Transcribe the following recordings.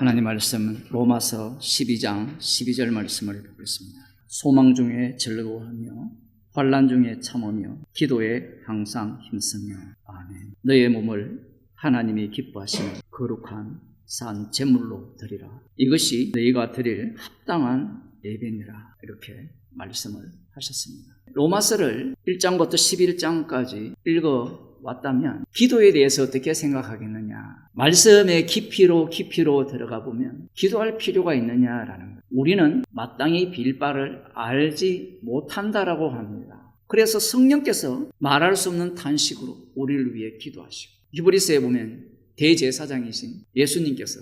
하나님 말씀은 로마서 12장 12절 말씀을 보겠습니다. 소망 중에 즐거워하며 환난 중에 참으며 기도에 항상 힘쓰며 아멘. 너의 몸을 하나님이 기뻐하시는 거룩한 산 제물로 드리라. 이것이 너희가 드릴 합당한 예배니라. 이렇게 말씀을 하셨습니다. 로마서를 1장부터 11장까지 읽어왔다면 기도에 대해서 어떻게 생각하겠느냐. 말씀의 깊이로 들어가 보면 기도할 필요가 있느냐라는 거예요. 우리는 마땅히 빌 바를 알지 못한다라고 합니다. 그래서 성령께서 말할 수 없는 탄식으로 우리를 위해 기도하시고, 히브리서에 보면 대제사장이신 예수님께서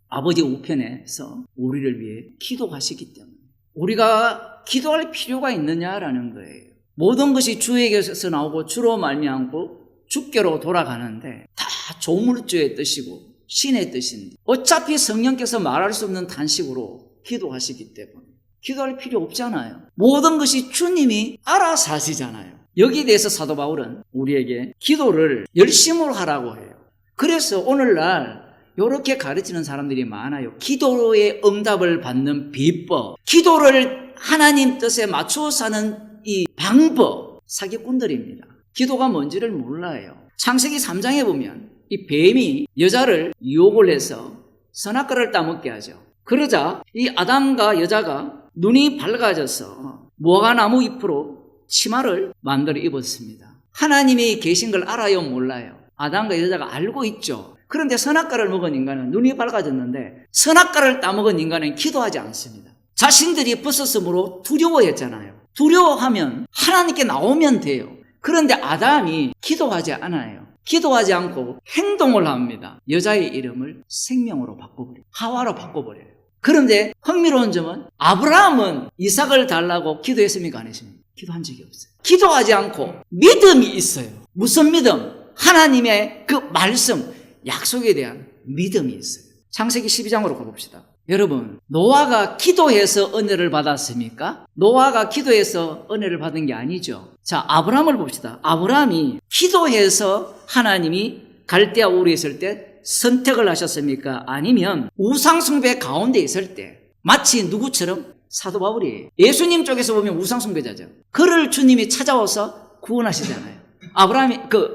아버지 우편에서 우리를 위해 기도하시기 때문에 우리가 기도할 필요가 있느냐라는 거예요. 모든 것이 주에게서 나오고 주로 말미암고 주께로 돌아가는데 다 조물주의 뜻이고 신의 뜻인데 어차피 성령께서 말할 수 없는 단식으로 기도하시기 때문에 기도할 필요 없잖아요. 모든 것이 주님이 알아서 하시잖아요. 여기에 대해서 사도 바울은 우리에게 기도를 열심으로 하라고 해요. 그래서 오늘날 이렇게 가르치는 사람들이 많아요. 기도의 응답을 받는 비법, 기도를 하나님 뜻에 맞춰서 하는 이 방법, 사기꾼들입니다. 기도가 뭔지를 몰라요. 창세기 3장에 보면 이 뱀이 여자를 유혹을 해서 선악과를 따먹게 하죠. 그러자 이 아담과 여자가 눈이 밝아져서 무화과나무 잎으로 치마를 만들어 입었습니다. 하나님이 계신 걸 알아요, 몰라요? 아담과 여자가 알고 있죠. 그런데 선악과를 먹은 인간은 눈이 밝아졌는데 선악과를 따먹은 인간은 기도하지 않습니다. 자신들이 벗었으므로 두려워했잖아요. 두려워하면 하나님께 나오면 돼요. 그런데 아담이 기도하지 않아요. 기도하지 않고 행동을 합니다. 여자의 이름을 생명으로 바꿔버려요. 하와로 바꿔버려요. 그런데 흥미로운 점은 아브라함은 이삭을 달라고 기도했습니까? 안 했습니까? 기도한 적이 없어요. 기도하지 않고 믿음이 있어요. 무슨 믿음? 하나님의 그 말씀, 약속에 대한 믿음이 있어요. 창세기 12장으로 가봅시다. 여러분, 노아가 기도해서 은혜를 받았습니까? 노아가 기도해서 은혜를 받은 게 아니죠. 자, 아브라함을 봅시다. 아브라함이 기도해서 하나님이 갈대아 우르에 있을 때 선택을 하셨습니까? 아니면 우상숭배 가운데 있을 때 마치 누구처럼? 사도 바울이에요. 예수님 쪽에서 보면 우상숭배자죠. 그를 주님이 찾아와서 구원하시잖아요.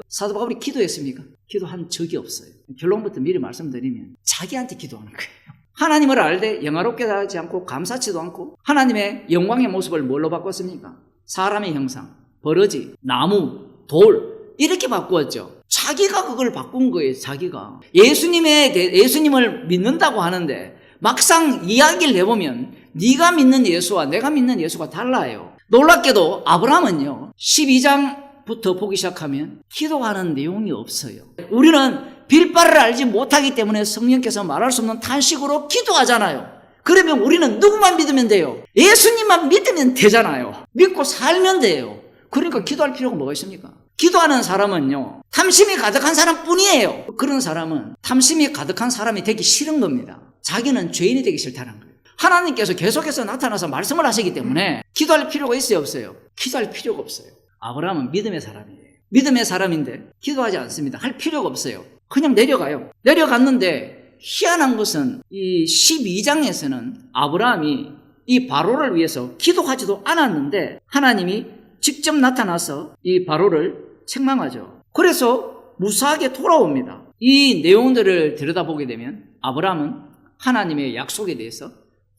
사도 바울이 기도했습니까? 기도한 적이 없어요. 결론부터 미리 말씀드리면 자기한테 기도하는 거예요. 하나님을 알되 영화롭게 하지 않고 감사치도 않고 하나님의 영광의 모습을 뭘로 바꿨습니까? 사람의 형상, 버러지, 나무, 돌 이렇게 바꾸었죠. 자기가 그걸 바꾼 거예요. 자기가 예수님을 믿는다고 하는데 막상 이야기를 해보면 네가 믿는 예수와 내가 믿는 예수가 달라요. 놀랍게도 아브라함은요 12장부터 보기 시작하면 기도하는 내용이 없어요. 우리는 빌 바를 알지 못하기 때문에 성령께서 말할 수 없는 탄식으로 기도하잖아요. 그러면 우리는 누구만 믿으면 돼요? 예수님만 믿으면 되잖아요. 믿고 살면 돼요. 그러니까 기도할 필요가 뭐가 있습니까? 기도하는 사람은요 탐심이 가득한 사람뿐이에요. 그런 사람은 탐심이 가득한 사람이 되기 싫은 겁니다. 자기는 죄인이 되기 싫다는 거예요. 하나님께서 계속해서 나타나서 말씀을 하시기 때문에 기도할 필요가 있어요, 없어요? 기도할 필요가 없어요. 아브라함은 믿음의 사람이에요. 믿음의 사람인데 기도하지 않습니다. 할 필요가 없어요. 그냥 내려가요. 내려갔는데 희한한 것은 이 12장에서는 아브라함이 이 바로를 위해서 기도하지도 않았는데 하나님이 직접 나타나서 이 바로를 책망하죠. 그래서 무사하게 돌아옵니다. 이 내용들을 들여다보게 되면 아브라함은 하나님의 약속에 대해서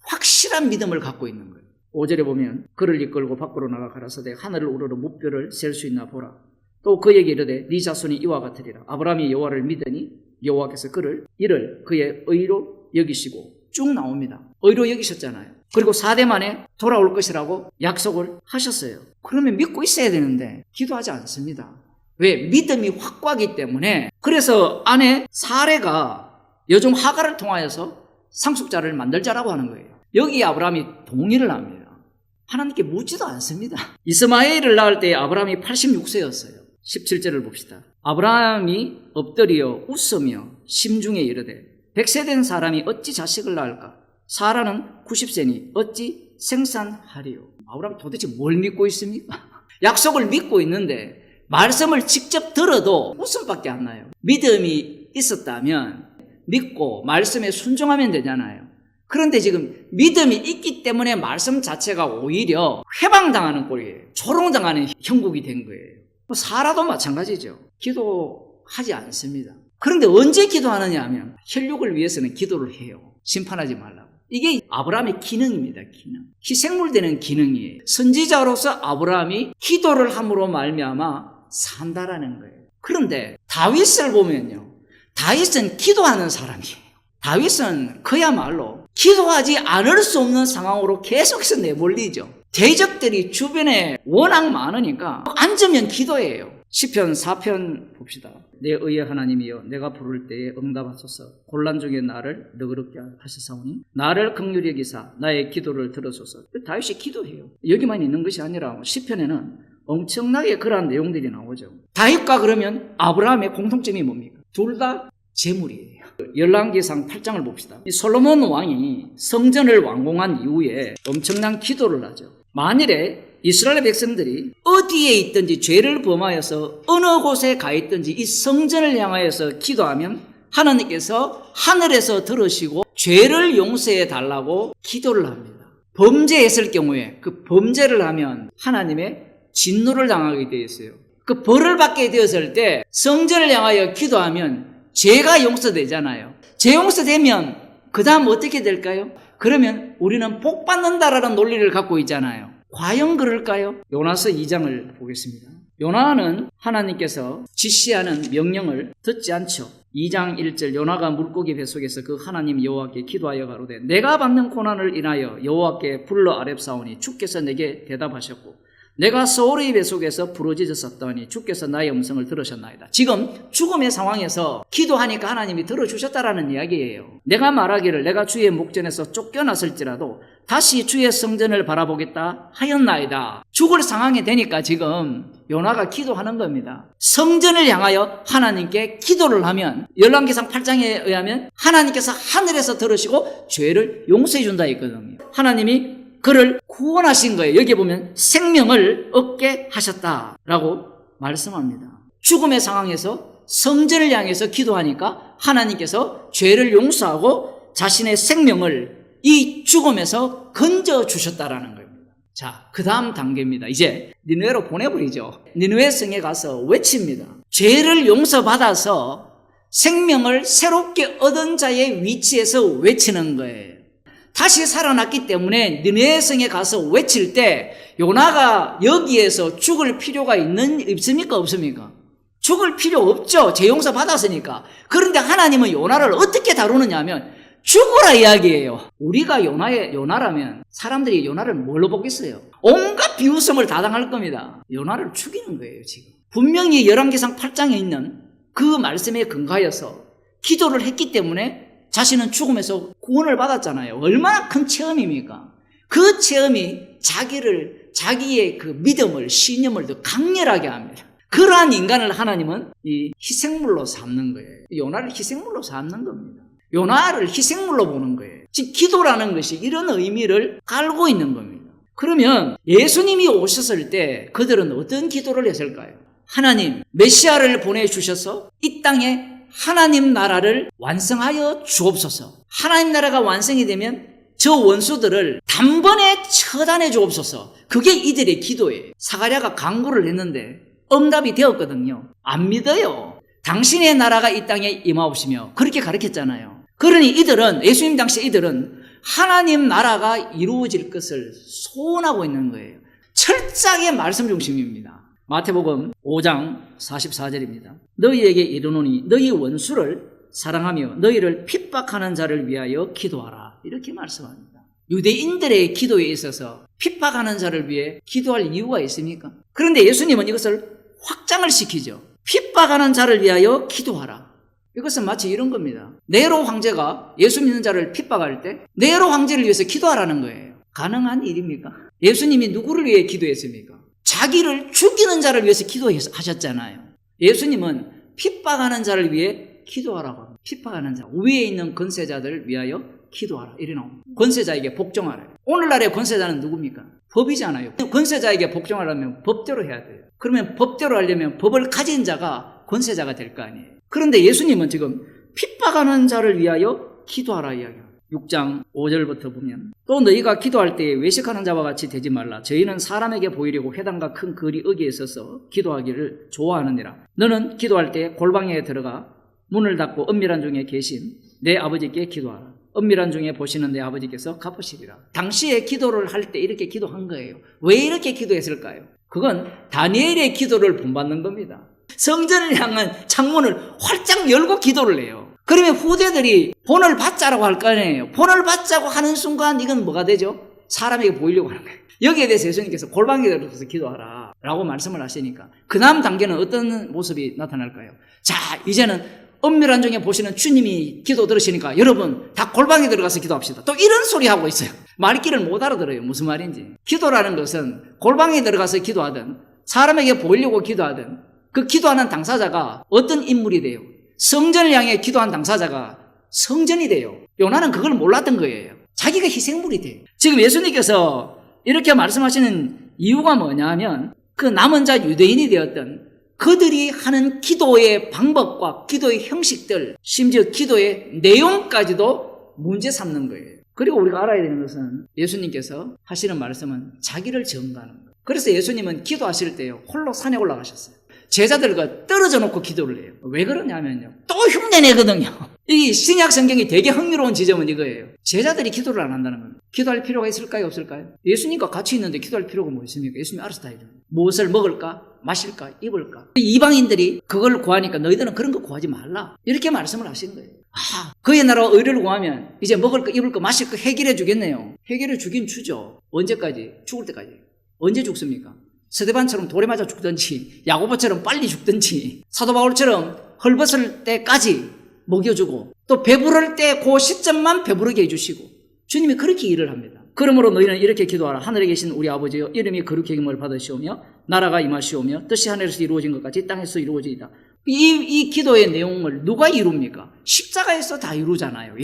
확실한 믿음을 갖고 있는 거예요. 5절에 보면 그를 이끌고 밖으로 나가 가라사대 하늘을 우러러 무뼈를 셀 수 있나 보라. 또 그에게 이르되 네 자손이 이와 같으리라. 아브라함이 여호와를 믿으니 여호와께서 이를 그의 의로 여기시고 쭉 나옵니다. 의로 여기셨잖아요. 그리고 4대 만에 돌아올 것이라고 약속을 하셨어요. 그러면 믿고 있어야 되는데 기도하지 않습니다. 왜? 믿음이 확고하기 때문에. 그래서 아내 사레가 여종 하갈을 통하여서 상속자를 만들자라고 하는 거예요. 여기 아브라함이 동의를 합니다. 하나님께 묻지도 않습니다. 이스마엘을 낳을 때 아브라함이 86세였어요. 17절을 봅시다. 아브라함이 엎드려 웃으며 심중에 이르되 100세 된 사람이 어찌 자식을 낳을까? 사라는 90세니 어찌 생산하리요? 아브라함이 도대체 뭘 믿고 있습니까? 약속을 믿고 있는데 말씀을 직접 들어도 웃음밖에 안 나요. 믿음이 있었다면 믿고 말씀에 순종하면 되잖아요. 그런데 지금 믿음이 있기 때문에 말씀 자체가 오히려 회방당하는 꼴이에요. 조롱당하는 형국이 된 거예요. 사라도 마찬가지죠. 기도하지 않습니다. 그런데 언제 기도하느냐 하면 혈육을 위해서는 기도를 해요. 심판하지 말라고. 이게 아브라함의 기능입니다. 기능. 희생물 되는 기능이에요. 선지자로서 아브라함이 기도를 함으로 말미암아 산다라는 거예요. 그런데 다윗을 보면요. 다윗은 기도하는 사람이에요. 다윗은 그야말로 기도하지 않을 수 없는 상황으로 계속해서 내몰리죠. 대적들이 주변에 워낙 많으니까 앉으면 기도해요. 시편 4편 봅시다. 내 의의 하나님이여 내가 부를 때에 응답하소서. 곤란 중에 나를 너그럽게 하시사오니 나를 긍휼히 여기사 나의 기도를 들으소서. 다윗이 기도해요. 여기만 있는 것이 아니라 시편에는 엄청나게 그러한 내용들이 나오죠. 다윗과 그러면 아브라함의 공통점이 뭡니까? 둘 다 재물이에요. 열왕기상 8장을 봅시다. 솔로몬 왕이 성전을 완공한 이후에 엄청난 기도를 하죠. 만일에 이스라엘 백성들이 어디에 있든지 죄를 범하여서 어느 곳에 가 있든지 이 성전을 향하여서 기도하면 하나님께서 하늘에서 들으시고 죄를 용서해 달라고 기도를 합니다. 범죄했을 경우에 그 범죄를 하면 하나님의 진노를 당하게 되어 있어요. 그 벌을 받게 되었을 때 성전을 향하여 기도하면 죄가 용서되잖아요. 죄 용서되면 그 다음 어떻게 될까요? 그러면 우리는 복 받는다라는 논리를 갖고 있잖아요. 과연 그럴까요? 요나서 2장을 보겠습니다. 요나는 하나님께서 지시하는 명령을 듣지 않죠. 2장 1절 요나가 물고기 뱃속에서 그 하나님 여호와께 기도하여 가로되 내가 받는 고난을 인하여 여호와께 불러 아뢰사오니 주께서 내게 대답하셨고 내가 소울의 뱃속에서 부러지셨더니 주께서 나의 음성을 들으셨나이다. 지금 죽음의 상황에서 기도하니까 하나님이 들어주셨다라는 이야기예요. 내가 말하기를 내가 주의 목전에서 쫓겨났을지라도 다시 주의 성전을 바라보겠다 하였나이다. 죽을 상황이 되니까 지금 요나가 기도하는 겁니다. 성전을 향하여 하나님께 기도를 하면 열왕기상 8장에 의하면 하나님께서 하늘에서 들으시고 죄를 용서해 준다 했거든요. 하나님이 그를 구원하신 거예요. 여기 보면 생명을 얻게 하셨다라고 말씀합니다. 죽음의 상황에서 성전을 향해서 기도하니까 하나님께서 죄를 용서하고 자신의 생명을 이 죽음에서 건져주셨다라는 겁니다. 자, 그 다음 단계입니다. 이제 니느웨로 보내버리죠. 니느웨 성에 가서 외칩니다. 죄를 용서받아서 생명을 새롭게 얻은 자의 위치에서 외치는 거예요. 다시 살아났기 때문에 니느웨 성에 가서 외칠 때 요나가 여기에서 죽을 필요가 있습니까? 없습니까? 죽을 필요 없죠. 죄 용서 받았으니까. 그런데 하나님은 요나를 어떻게 다루느냐 하면 죽으라 이야기예요. 우리가 요나라면 사람들이 요나를 뭘로 보겠어요? 온갖 비웃음을 다 당할 겁니다. 요나를 죽이는 거예요, 지금. 분명히 열왕기상 8장에 있는 그 말씀에 근거하여서 기도를 했기 때문에 자신은 죽음에서 구원을 받았잖아요. 얼마나 큰 체험입니까? 그 체험이 자기의 그 믿음을, 신념을 더 강렬하게 합니다. 그러한 인간을 하나님은 이 희생물로 삼는 거예요. 요나를 희생물로 삼는 겁니다. 요나를 희생물로 보는 거예요. 즉 기도라는 것이 이런 의미를 깔고 있는 겁니다. 그러면 예수님이 오셨을 때 그들은 어떤 기도를 했을까요? 하나님, 메시아를 보내주셔서 이 땅에 하나님 나라를 완성하여 주옵소서. 하나님 나라가 완성이 되면 저 원수들을 단번에 처단해 주옵소서. 그게 이들의 기도예요. 사가랴가 간구를 했는데 응답이 되었거든요. 안 믿어요. 당신의 나라가 이 땅에 임하옵시며 그렇게 가르쳤잖아요. 그러니 이들은, 예수님 당시 이들은 하나님 나라가 이루어질 것을 소원하고 있는 거예요. 철저하게 말씀 중심입니다. 마태복음 5장 44절입니다. 너희에게 이르노니 너희 원수를 사랑하며 너희를 핍박하는 자를 위하여 기도하라. 이렇게 말씀합니다. 유대인들의 기도에 있어서 핍박하는 자를 위해 기도할 이유가 있습니까? 그런데 예수님은 이것을 확장을 시키죠. 핍박하는 자를 위하여 기도하라. 이것은 마치 이런 겁니다. 네로 황제가 예수 믿는 자를 핍박할 때 네로 황제를 위해서 기도하라는 거예요. 가능한 일입니까? 예수님이 누구를 위해 기도했습니까? 자기를 죽이는 자를 위해서 기도하셨잖아요. 예수님은 핍박하는 자를 위해 기도하라고 합니다. 핍박하는 자, 위에 있는 권세자들을 위하여 기도하라. 이래 나옵니다. 권세자에게 복종하라. 오늘날의 권세자는 누굽니까? 법이잖아요. 권세자에게 복종하려면 법대로 해야 돼요. 그러면 법대로 하려면 법을 가진 자가 권세자가 될 거 아니에요. 그런데 예수님은 지금 핍박하는 자를 위하여 기도하라 이야기합니다. 6장 5절부터 보면 또 너희가 기도할 때 외식하는 자와 같이 되지 말라. 저희는 사람에게 보이려고 회당과 큰 거리 어귀에 서서 기도하기를 좋아하느니라. 너는 기도할 때 골방에 들어가 문을 닫고 은밀한 중에 계신 내 아버지께 기도하라. 은밀한 중에 보시는 내 아버지께서 갚으시리라. 당시에 기도를 할 때 이렇게 기도한 거예요. 왜 이렇게 기도했을까요? 그건 다니엘의 기도를 본받는 겁니다. 성전을 향한 창문을 활짝 열고 기도를 해요. 그러면 후대들이 본을 받자라고 할 거 아니에요. 본을 받자고 하는 순간 이건 뭐가 되죠? 사람에게 보이려고 하는 거예요. 여기에 대해서 예수님께서 골방에 들어가서 기도하라 라고 말씀을 하시니까 그 다음 단계는 어떤 모습이 나타날까요? 자, 이제는 은밀한 중에 보시는 주님이 기도 들으시니까 여러분 다 골방에 들어가서 기도합시다. 또 이런 소리 하고 있어요. 말귀를 못 알아들어요. 무슨 말인지. 기도라는 것은 골방에 들어가서 기도하든 사람에게 보이려고 기도하든 그 기도하는 당사자가 어떤 인물이 돼요? 성전을 향해 기도한 당사자가 성전이 돼요. 요나는 그걸 몰랐던 거예요. 자기가 희생물이 돼요. 지금 예수님께서 이렇게 말씀하시는 이유가 뭐냐면 그 남은 자 유대인이 되었던 그들이 하는 기도의 방법과 기도의 형식들, 심지어 기도의 내용까지도 문제 삼는 거예요. 그리고 우리가 알아야 되는 것은 예수님께서 하시는 말씀은 자기를 전가하는 거예요. 그래서 예수님은 기도하실 때요, 홀로 산에 올라가셨어요. 제자들과 떨어져 놓고 기도를 해요. 왜 그러냐면요, 또 흉내내거든요. 이 신약 성경이 되게 흥미로운 지점은 이거예요. 제자들이 기도를 안 한다는 겁니다. 기도할 필요가 있을까요, 없을까요? 예수님과 같이 있는데 기도할 필요가 뭐 있습니까? 예수님이 알아서 다 해줘요. 무엇을 먹을까, 마실까, 입을까. 이방인들이 그걸 구하니까 너희들은 그런 거 구하지 말라, 이렇게 말씀을 하신 거예요. 그의 나라와 의를 구하면 이제 먹을 거, 입을 거, 마실 거 해결해 주겠네요. 해결해 주긴 주죠. 언제까지? 죽을 때까지. 언제 죽습니까? 스데반처럼 돌에 맞아 죽든지, 야고보처럼 빨리 죽든지, 사도 바울처럼 헐벗을 때까지 먹여주고, 또 배부를 때 그 시점만 배부르게 해주시고, 주님이 그렇게 일을 합니다. 그러므로 너희는 이렇게 기도하라. 하늘에 계신 우리 아버지여, 이름이 거룩히 여김을 받으시오며 나라가 임하시오며 뜻이 하늘에서 이루어진 것 같이 땅에서 이루어지이다. 이 기도의 내용을 누가 이룹니까? 십자가에서 다 이루잖아요.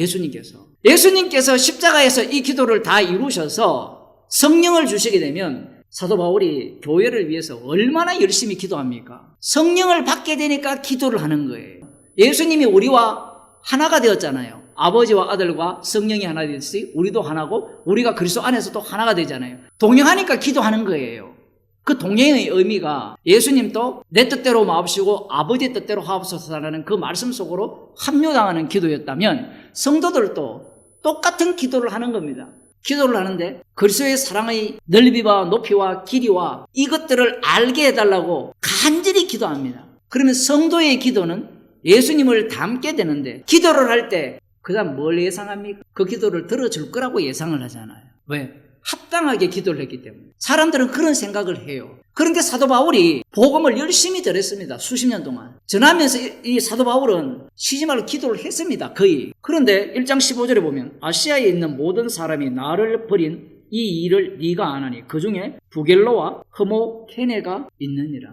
예수님께서 십자가에서 이 기도를 다 이루셔서 성령을 주시게 되면 사도 바울이 교회를 위해서 얼마나 열심히 기도합니까? 성령을 받게 되니까 기도를 하는 거예요. 예수님이 우리와 하나가 되었잖아요. 아버지와 아들과 성령이 하나 되듯이 우리도 하나고 우리가 그리스도 안에서도 하나가 되잖아요. 동행하니까 기도하는 거예요. 그 동행의 의미가 예수님도 내 뜻대로 마옵시고 아버지의 뜻대로 하옵소서라는 그 말씀 속으로 합류당하는 기도였다면 성도들도 똑같은 기도를 하는 겁니다. 기도를 하는데 그리스도의 사랑의 넓이와 높이와 길이와 이것들을 알게 해달라고 간절히 기도합니다. 그러면 성도의 기도는 예수님을 닮게 되는데, 기도를 할 때 그 다음 뭘 예상합니까? 그 기도를 들어줄 거라고 예상을 하잖아요. 왜? 합당하게 기도를 했기 때문에. 사람들은 그런 생각을 해요. 그런데 사도 바울이 복음을 열심히 전했습니다. 수십 년 동안 전하면서 이 사도 바울은 쉬지 말고 기도를 했습니다. 거의. 그런데 1장 15절에 보면 아시아에 있는 모든 사람이 나를 버린 이 일을 네가 아나니 그 중에 부겔로와 흐모케네가 있느니라.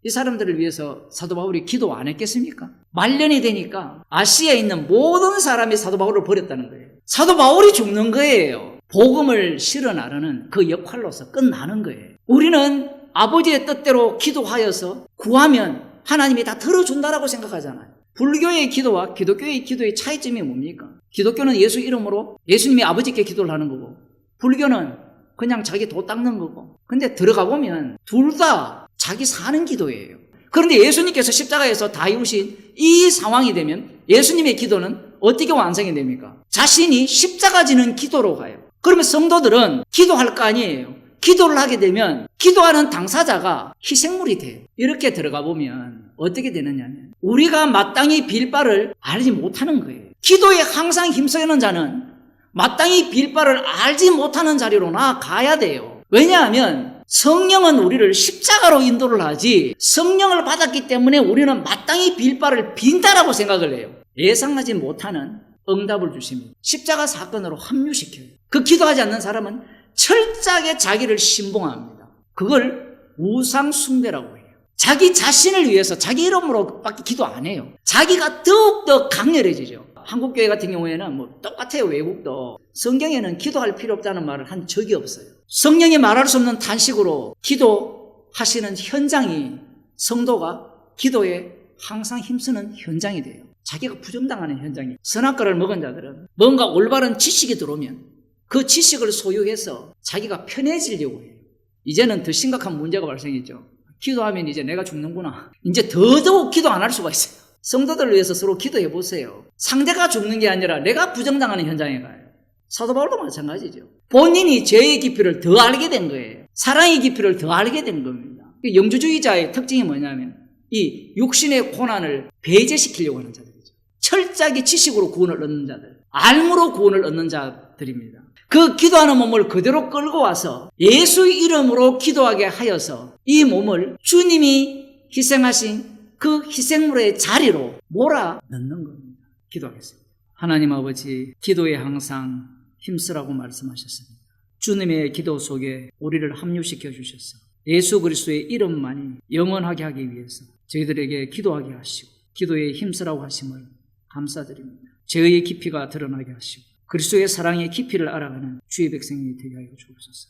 이 사람들을 위해서 사도 바울이 기도 안 했겠습니까? 말년이 되니까 아시아에 있는 모든 사람이 사도 바울을 버렸다는 거예요. 사도 바울이 죽는 거예요. 복음을 실어 나르는 그 역할로서 끝나는 거예요. 우리는 아버지의 뜻대로 기도하여서 구하면 하나님이 다 들어준다라고 생각하잖아요. 불교의 기도와 기독교의 기도의 차이점이 뭡니까? 기독교는 예수 이름으로 예수님이 아버지께 기도를 하는 거고, 불교는 그냥 자기 도 닦는 거고. 근데 들어가 보면 둘 다 자기 사는 기도예요. 그런데 예수님께서 십자가에서 다 이루신 이 상황이 되면 예수님의 기도는 어떻게 완성이 됩니까? 자신이 십자가 지는 기도로 가요. 그러면 성도들은 기도할 거 아니에요. 기도를 하게 되면 기도하는 당사자가 희생물이 돼요. 이렇게 들어가 보면 어떻게 되느냐면 우리가 마땅히 빌 바를 알지 못하는 거예요. 기도에 항상 힘쓰는 자는 마땅히 빌 바를 알지 못하는 자리로 나아가야 돼요. 왜냐하면 성령은 우리를 십자가로 인도를 하지, 성령을 받았기 때문에 우리는 마땅히 빌 바를 빈다라고 생각을 해요. 예상하지 못하는 응답을 주십니다. 십자가 사건으로 합류시켜요. 그 기도하지 않는 사람은 철저하게 자기를 신봉합니다. 그걸 우상 숭배라고 해요. 자기 자신을 위해서 자기 이름으로 밖에 기도 안 해요. 자기가 더욱더 강렬해지죠. 한국교회 같은 경우에는 뭐 똑같아요. 외국도 성경에는 기도할 필요 없다는 말을 한 적이 없어요. 성령이 말할 수 없는 탄식으로 기도하시는 현장이 성도가 기도에 항상 힘쓰는 현장이 돼요. 자기가 부정당하는 현장이 선악과를 먹은 자들은 뭔가 올바른 지식이 들어오면 그 지식을 소유해서 자기가 편해지려고 해요. 이제는 더 심각한 문제가 발생했죠. 기도하면 이제 내가 죽는구나. 이제 더더욱 기도 안 할 수가 있어요. 성도들을 위해서 서로 기도해 보세요. 상대가 죽는 게 아니라 내가 부정당하는 현장에 가요. 사도 바울도 마찬가지죠. 본인이 죄의 깊이를 더 알게 된 거예요. 사랑의 깊이를 더 알게 된 겁니다. 영주주의자의 특징이 뭐냐면 이 육신의 고난을 배제시키려고 하는 자들이죠. 철저하게 지식으로 구원을 얻는 자들, 알므로 구원을 얻는 자들입니다. 그 기도하는 몸을 그대로 끌고 와서 예수의 이름으로 기도하게 하여서 이 몸을 주님이 희생하신 그 희생물의 자리로 몰아 넣는 겁니다. 기도하겠습니다. 하나님 아버지, 기도에 항상 힘쓰라고 말씀하셨습니다. 주님의 기도 속에 우리를 합류시켜 주셔서 예수 그리스도의 이름만이 영원하게 하기 위해서 저희들에게 기도하게 하시고 기도에 힘쓰라고 하심을 감사드립니다. 죄의 깊이가 드러나게 하시고 그리스도의 사랑의 깊이를 알아가는 주의 백성이 되게 하여 주옵소서.